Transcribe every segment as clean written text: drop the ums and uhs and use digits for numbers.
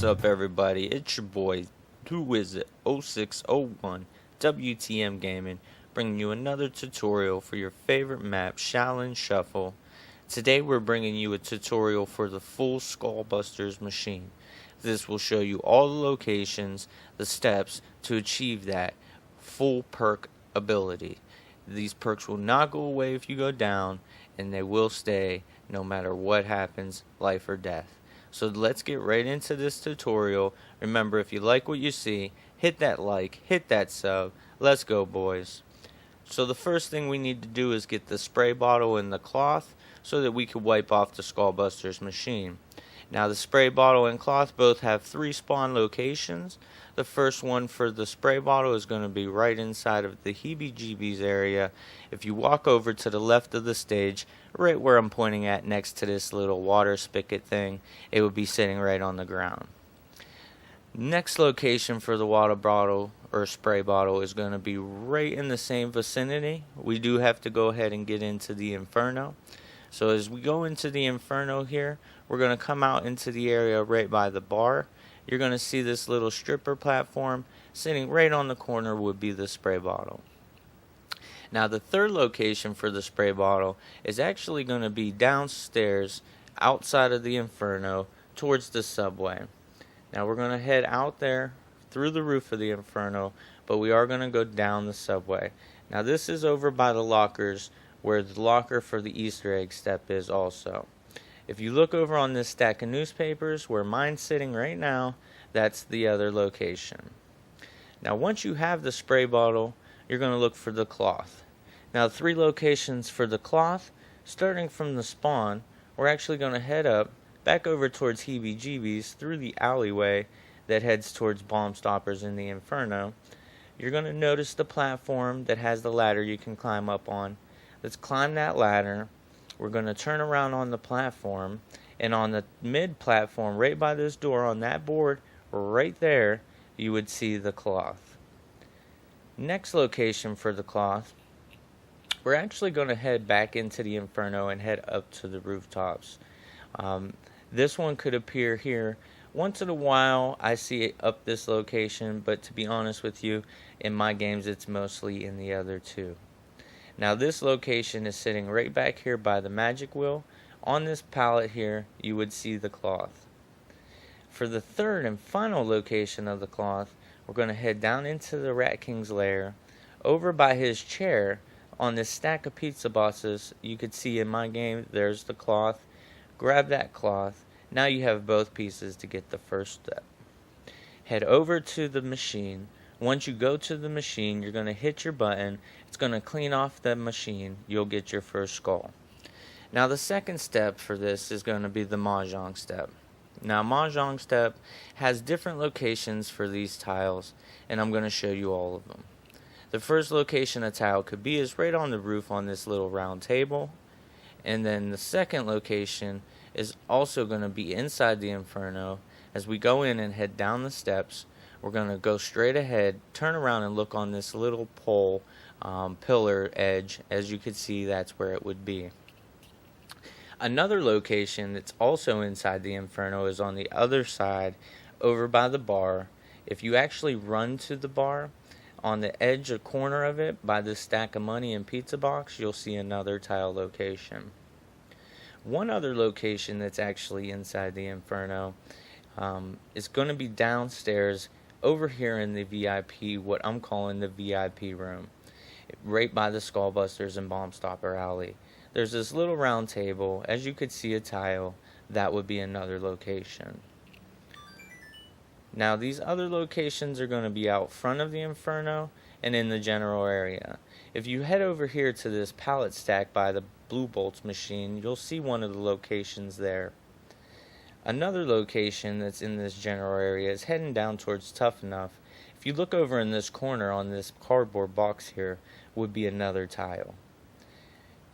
What's up, everybody? It's your boy, who is it, 0601 W.T.M. Gaming, bringing you another tutorial for your favorite map, SHAOLIN Shuffle. Today we're bringing you a tutorial for the full SKULLBUSTER machine. This will show you all the locations, the steps to achieve that full perk ability. These perks will not go away if you go down, and they will stay no matter what happens, life or death. So let's get right into this tutorial. Remember, if you like what you see, hit that like, hit that sub. Let's go, boys. So the first thing we need to do is get the spray bottle and the cloth so that we can wipe off the SKULLBUSTER machine. Now the spray bottle and cloth both have 3 spawn locations. The first one for the spray bottle is going to be right inside of the heebie-jeebies area. If you walk over to the left of the stage, right where I'm pointing at next to this little water spigot thing, it would be sitting right on the ground. Next location for the water bottle or spray bottle is going to be right in the same vicinity. We do have to go ahead and get into the Inferno. So as we go into the Inferno here, we're going to come out into the area right by the bar. You're going to see this little stripper platform. Sitting right on the corner would be the spray bottle. Now the third location for the spray bottle is actually going to be downstairs outside of the Inferno towards the subway. Now we're going to head out there through the roof of the Inferno, but we are going to go down the subway. Now this is over by the lockers where the locker for the Easter egg step is also. If you look over on this stack of newspapers where mine's sitting right now, that's the other location. Now once you have the spray bottle, you're going to look for the cloth. Now 3 locations for the cloth. Starting from the spawn, we're actually going to head up back over towards heebie-jeebies through the alleyway that heads towards bomb stoppers in the Inferno. You're going to notice the platform that has the ladder you can climb up on. Let's climb that ladder. We're going to turn around on the platform, and on the mid platform right by this door on that board right there, you would see the cloth. Next location for the cloth, we're actually going to head back into the Inferno and head up to the rooftops. This one could appear here. Once in a while I see it up this location, but to be honest with you, in my games it's mostly in the other 2. Now this location is sitting right back here by the magic wheel. On this pallet here, you would see the cloth. For the third and final location of the cloth, we're going to head down into the Rat King's lair. Over by his chair, on this stack of pizza boxes, you could see in my game, there's the cloth. Grab that cloth. Now you have both pieces to get the first step. Head over to the machine. Once you go to the machine, you're going to hit your button. It's going to clean off the machine. You'll get your first skull. Now the second step for this is going to be the Mahjong step. Now Mahjong step has different locations for these tiles, and I'm going to show you all of them. The first location a tile could be is right on the roof on this little round table. And then the second location is also going to be inside the Inferno. As we go in and head down the steps, we're going to go straight ahead, turn around and look on this little pole, pillar edge. As you can see, that's where it would be. Another location that's also inside the Inferno is on the other side, over by the bar. If you actually run to the bar, on the edge or corner of it, by this stack of money and pizza box, you'll see another tile location. One other location that's actually inside the Inferno is going to be downstairs over here in the VIP, what I'm calling the VIP room, right by the SKULLBUSTER and Bomb Stopper alley. There's this little round table. As you could see a tile, that would be another location. Now these other locations are going to be out front of the Inferno and in the general area. If you head over here to this pallet stack by the Blue Bolts machine, you'll see one of the locations there. Another location that's in this general area is heading down towards Tough Enough. If you look over in this corner on this cardboard box here, would be another tile.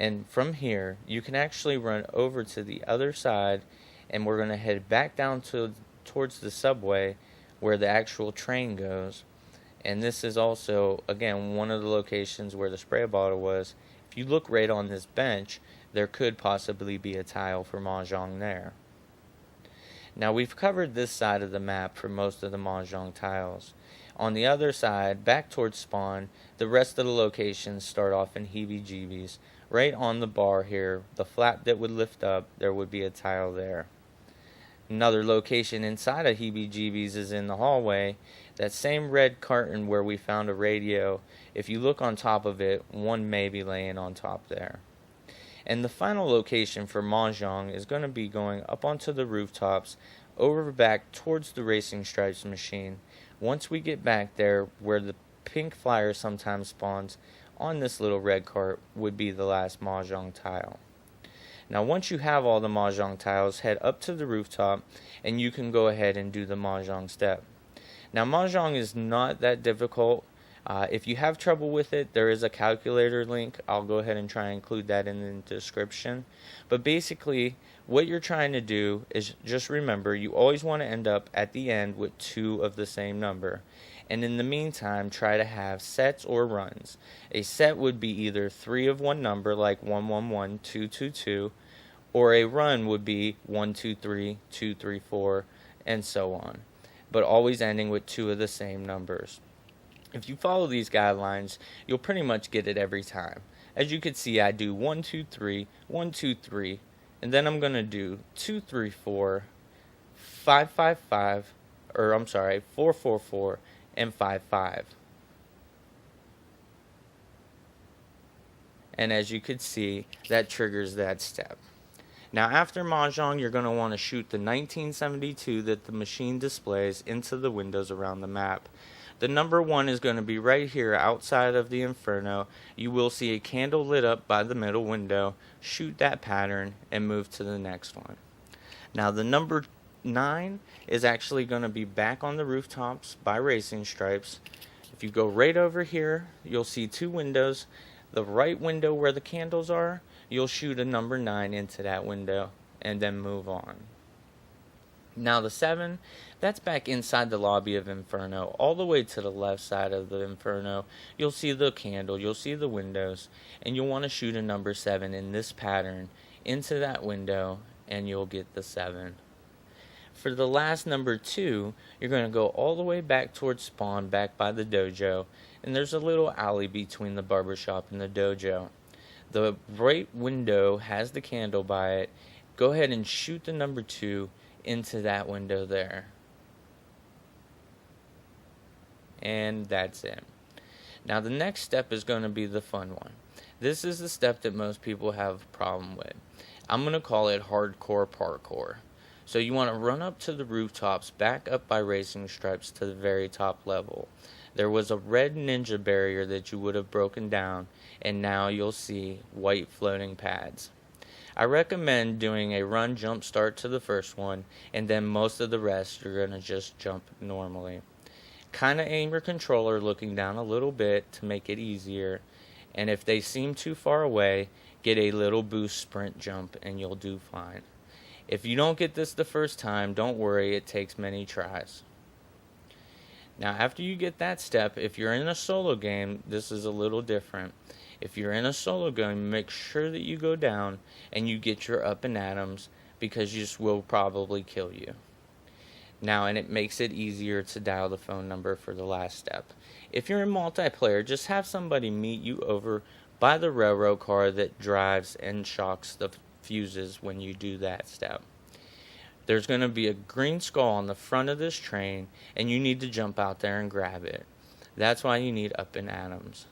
And from here, you can actually run over to the other side, and we're going to head back down towards the subway where the actual train goes. And this is also, again, one of the locations where the spray bottle was. If you look right on this bench, there could possibly be a tile for Mahjong there. Now we've covered this side of the map for most of the Mahjong tiles. On the other side, back towards spawn, the rest of the locations start off in heebie-jeebies. Right on the bar here, the flap that would lift up, there would be a tile there. Another location inside of heebie-jeebies is in the hallway. That same red curtain where we found a radio, if you look on top of it, one may be laying on top there. And the final location for Mahjong is going to be going up onto the rooftops, over back towards the Racing Stripes machine. Once we get back there, where the pink flyer sometimes spawns, on this little red cart would be the last Mahjong tile. Now once you have all the Mahjong tiles, head up to the rooftop and you can go ahead and do the Mahjong step. Now Mahjong is not that difficult. If you have trouble with it, there is a calculator link. I'll go ahead and try and include that in the description. But basically, what you're trying to do is just remember you always want to end up at the end with 2 of the same number. And in the meantime, try to have sets or runs. A set would be either 3 of one number, like 111, 222, or a run would be 123, 234, and so on. But always ending with 2 of the same numbers. If you follow these guidelines, you'll pretty much get it every time. As you can see, I do 1, 2, 3, 1, 2, 3, and then I'm going to do 2, 3, 4, 5, 5, 5, 4, 4, 4, and 5, 5. And as you can see, that triggers that step. Now after Mahjong, you're going to want to shoot the 1972 that the machine displays into the windows around the map. The number 1 is going to be right here outside of the Inferno. You will see a candle lit up by the middle window. Shoot that pattern and move to the next one. Now the number 9 is actually going to be back on the rooftops by Racing Stripes. If you go right over here, you'll see 2 windows. The right window where the candles are, you'll shoot a number 9 into that window and then move on. Now the 7, that's back inside the lobby of Inferno. All the way to the left side of the Inferno, you'll see the candle, you'll see the windows, and you'll want to shoot a number 7 in this pattern into that window, and you'll get the 7. For the last number 2, you're going to go all the way back towards spawn, back by the dojo, and there's a little alley between the barbershop and the dojo. The right window has the candle by it. Go ahead and shoot the number 2 into that window there. And that's it. Now the next step is going to be the fun one. This is the step that most people have a problem with. I'm going to call it hardcore parkour. So you want to run up to the rooftops, back up by Racing Stripes to the very top level. There was a red ninja barrier that you would have broken down, and now you'll see white floating pads. I recommend doing a run jump start to the first one, and then most of the rest you're going to just jump normally. Kind of aim your controller looking down a little bit to make it easier, and if they seem too far away, get a little boost sprint jump and you'll do fine. If you don't get this the first time, don't worry, it takes many tries. Now after you get that step, if you're in a solo game, this is a little different. If you're in a solo game, make sure that you go down and you get your up and atoms, because this will probably kill you. Now, and it makes it easier to dial the phone number for the last step. If you're in multiplayer, just have somebody meet you over by the railroad car that drives and shocks the fuses when you do that step. There's going to be a green skull on the front of this train, and you need to jump out there and grab it. That's why you need up and atoms.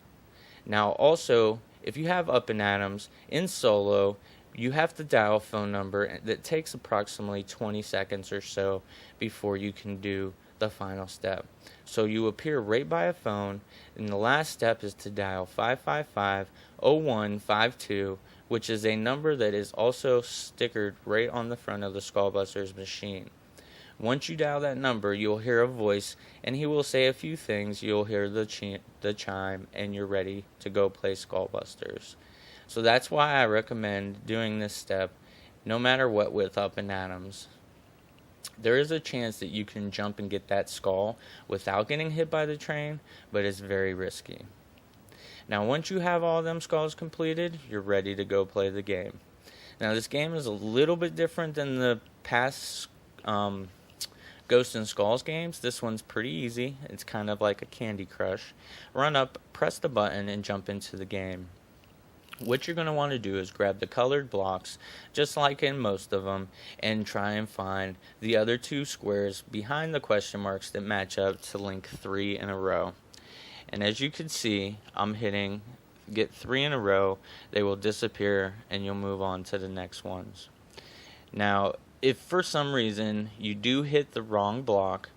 Now also, if you have up and atoms in solo, you have to dial a phone number that takes approximately 20 seconds or so before you can do the final step. So you appear right by a phone, and the last step is to dial 555-0152, which is a number that is also stickered right on the front of the SKULLBUSTER's machine. Once you dial that number, you'll hear a voice, and he will say a few things. You'll hear the chime, and you're ready to go play SKULLBUSTERS. So that's why I recommend doing this step, no matter what, with up and atoms. There is a chance that you can jump and get that skull without getting hit by the train, but it's very risky. Now once you have all them skulls completed, you're ready to go play the game. Now this game is a little bit different than the past Ghost and Skulls games, this one's pretty easy. It's kind of like a Candy Crush. Run up, press the button, and jump into the game. What you're going to want to do is grab the colored blocks, just like in most of them, and try and find the other two squares behind the question marks that match up to link 3 in a row. And as you can see, I'm hitting get 3 in a row. They will disappear, and you'll move on to the next ones. Now, if for some reason you do hit the wrong block,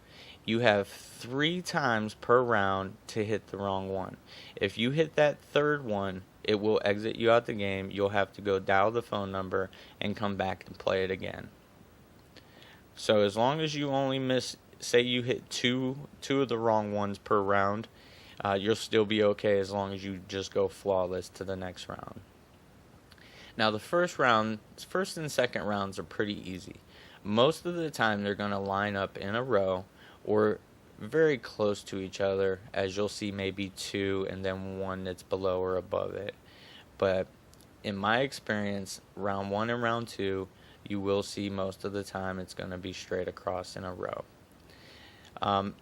you have 3 times per round to hit the wrong one. If you hit that third one, it will exit you out the game. You'll have to go dial the phone number and come back and play it again. So as long as you only miss, say you hit two of the wrong ones per round, you'll still be okay as long as you just go flawless to the next round. Now the first and second rounds are pretty easy. Most of the time they're going to line up in a row or very close to each other, as you'll see maybe 2 and then 1 that's below or above it. But in my experience, round 1 and round 2, you will see most of the time it's going to be straight across in a row.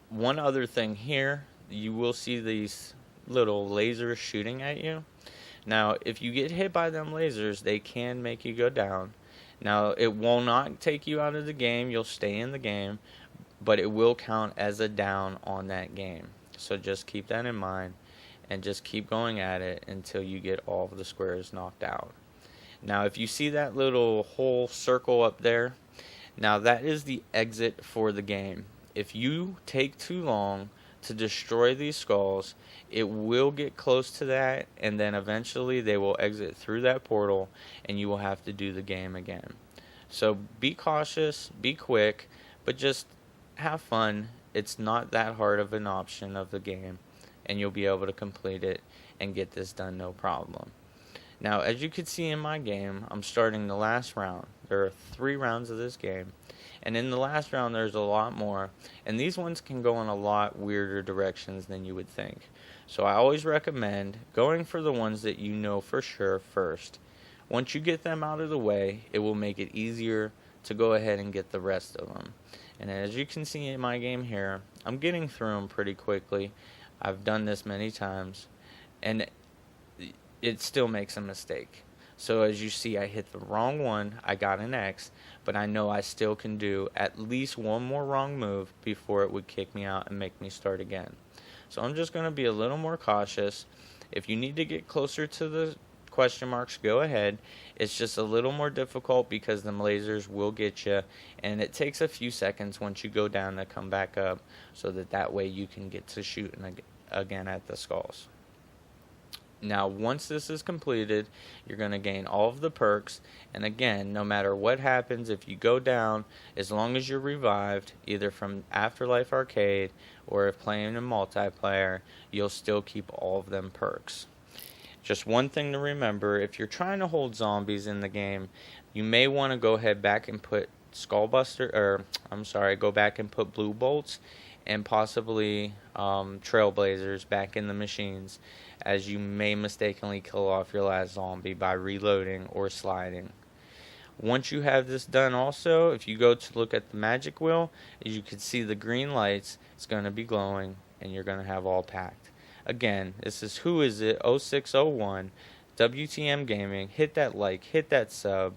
One other thing here, you will see these little lasers shooting at you. Now, if you get hit by them lasers, they can make you go down. Now, it will not take you out of the game. You'll stay in the game, but it will count as a down on that game. So just keep that in mind and just keep going at it until you get all of the squares knocked out. Now, if you see that little whole circle up there, now that is the exit for the game. If you take too long to destroy these skulls, it will get close to that, and then eventually they will exit through that portal and you will have to do the game again. So be cautious, be quick, but just have fun. It's not that hard of an option of the game, and you'll be able to complete it and get this done no problem. Now, as you can see in my game, I'm starting the last round. There are 3 rounds of this game, and in the last round there's a lot more, and these ones can go in a lot weirder directions than you would think. So I always recommend going for the ones that you know for sure first. Once you get them out of the way, it will make it easier to go ahead and get the rest of them. And as you can see in my game here, I'm getting through them pretty quickly. I've done this many times, and it still makes a mistake. So as you see, I hit the wrong one, I got an X, but I know I still can do at least one more wrong move before it would kick me out and make me start again. So I'm just going to be a little more cautious. If you need to get closer to the question marks, go ahead. It's just a little more difficult because the lasers will get you, and it takes a few seconds once you go down to come back up, so that way you can get to shooting again at the skulls. Now, once this is completed, you're going to gain all of the perks, and again, no matter what happens, if you go down, as long as you're revived, either from Afterlife Arcade or if playing in multiplayer, you'll still keep all of them perks. Just one thing to remember, if you're trying to hold zombies in the game, you may want to go ahead back and put go back and put blue bolts and possibly trailblazers back in the machines, as you may mistakenly kill off your last zombie by reloading or sliding. Once you have this done also, if you go to look at the magic wheel, as you can see the green lights, it's going to be glowing and you're going to have all packed. Again, this is Who Is It 0601 W.T.M Gaming. Hit that like, hit that sub.